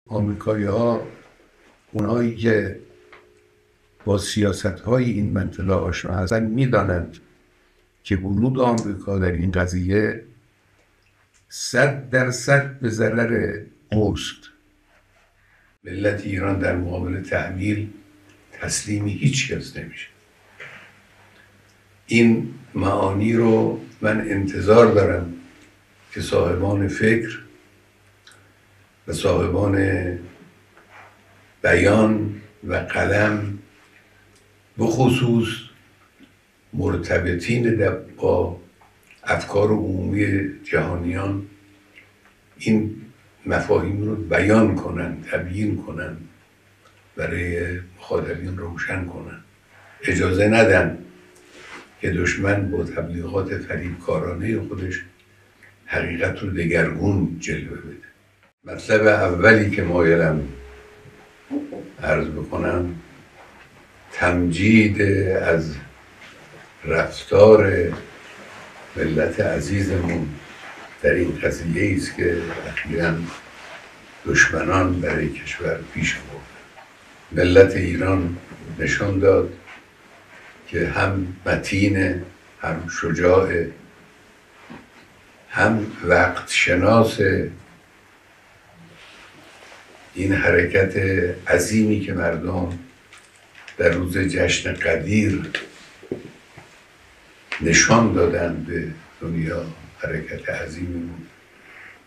آمریکایی‌ها، اونایی که با سیاست‌های این منطقه آشنا هستن، میدانند که ورود آمریکا در این قضیه 100% به ضرر اوست. ملت ایران در مقابل تحمیل تسلیم هیچ کس نمیشه. این معانی رو من انتظار دارم که صاحبان فکر و صاحبان بیان و قلم، به خصوص مرتبطین با افکار عمومی جهانیان، این مفاهیم رو بیان کنن، تبیین کنن، برای مخاطبین روشن کنن. اجازه ندن که دشمن با تبلیغات فریبکارانه خودش حقیقت رو دگرگون جلوه بده. مطلب اولی که مایلم عرض بکنم تمجید از رفتار ملت عزیزمون در این قضیه است که اخیراً دشمنان برای کشور پیش بردن. ملت ایران نشان داد که هم متین، هم شجاع، هم وقت شناس این حرکت عظیمی که مردم در روز جشن قدیر نشان دادن به دنیا. حرکت عظیمی بود،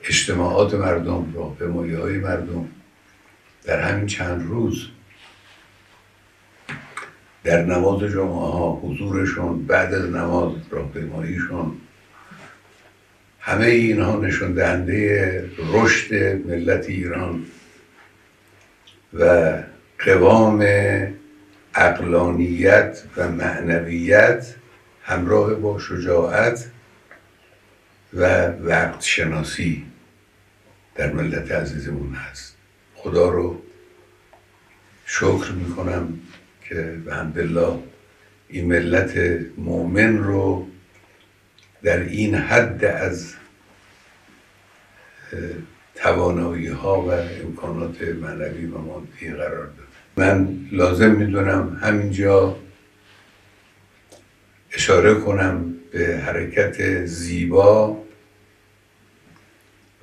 اجتماعات مردم، راهپیمایی‌های مردم در همین چند روز، در نماز جمعه ها حضورشون، بعد از نماز راهپیماییشون، همه اینها نشان دهنده رشد ملت ایران و قوام عقلانیت و معنویت همراه با شجاعت و وقت شناسی در ملت عزیزمون هست. خدا رو شکر میکنم که به حمدالله این ملت مؤمن رو در این حد از توانایی ها و امکانات معنوی و مادی قرار داد. من لازم میدونم همینجا اشاره کنم به حرکت زیبا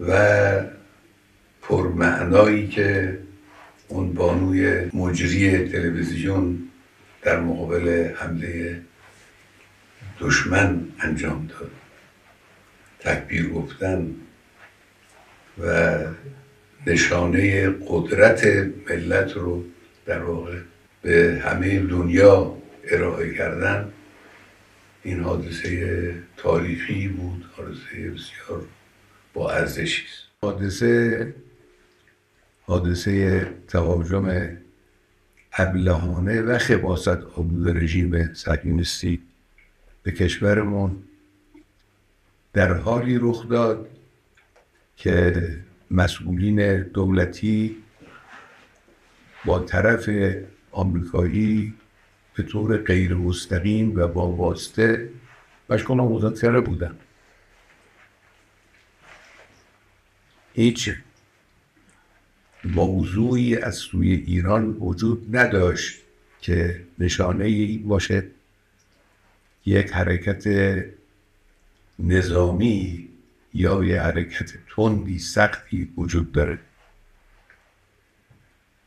و پرمعنایی که اون بانوی مجری تلویزیون در مقابل حمله دشمن انجام داد. تکبیر گفتن و نشانه قدرت ملت رو در واقع به همه دنیا ارائه کردن، این حادثه تاریخی بود، حادثه بسیار با ارزشی است. حادثه تهاجم ابلهانه و خباثت آلود رژیم صهیونیستی به کشورمون در حالی رخ داد که مسئولین دولتی با طرف آمریکایی به طور غیر مستقیم و با واسطه مشغول مذاکره بودن. هیچ موضوعی از سوی ایران وجود نداشت که نشانه ای باشه یک حرکت نظامی یا یک حرکت تندی سختی وجود داره.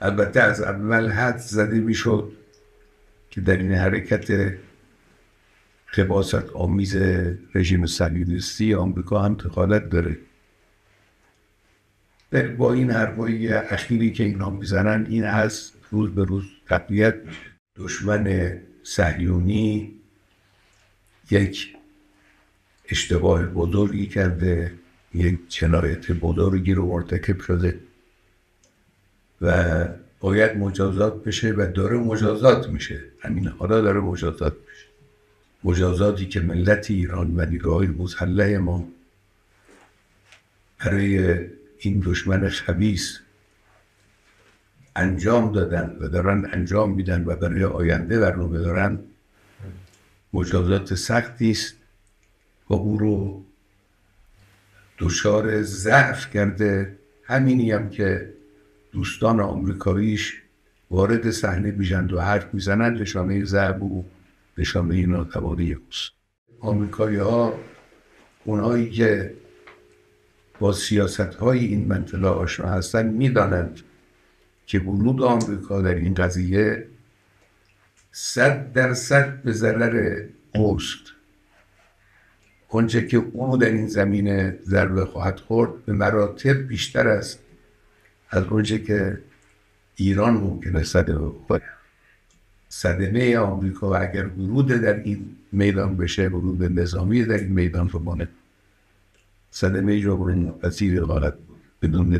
البته از اول حد زده میشد که در این حرکت خباثت آمیز رژیم صهیونیستی آمریکا هم دخالت داره. با این حرفای اخیری که اینا میزنن، این از روز به روز تقویت میشه. دشمن صهیونی یک اشتباه بزرگی کرده، یک جنایت بزرگی رو مرتکب شده و باید مجازات بشه و داره مجازات میشه. همین حالا داره مجازات میشه. مجازاتی که ملت ایران و نیروهای مسلح ما برای این دشمن خبیث انجام دادن و دارن انجام میدن و برای آینده برنامه دارن، مجازات سختی است و او رو دچار ضعف کرده. همینی هم که دوستان آمریکاییش وارد صحنه میشن و حرف میزنن، نشانه ضعف و نشانه ناتوانی اوست. آمریکایی‌ها اونهایی که با سیاست‌های این منطقه آشنا هستن میدانند که ورود آمریکا در این قضیه 100% به ضرر اوست. آنچه که او در این زمینه ضربه خواهد خورد به مراتب بیشتر است از آنچه که ایران ممکنه صدمه بخوره. صدمه آمریکا اگر ورود در این میدان بشه، ورود نظامی در این میدان بمانه، صدمه جبران ناپذیر خواهد بود بدون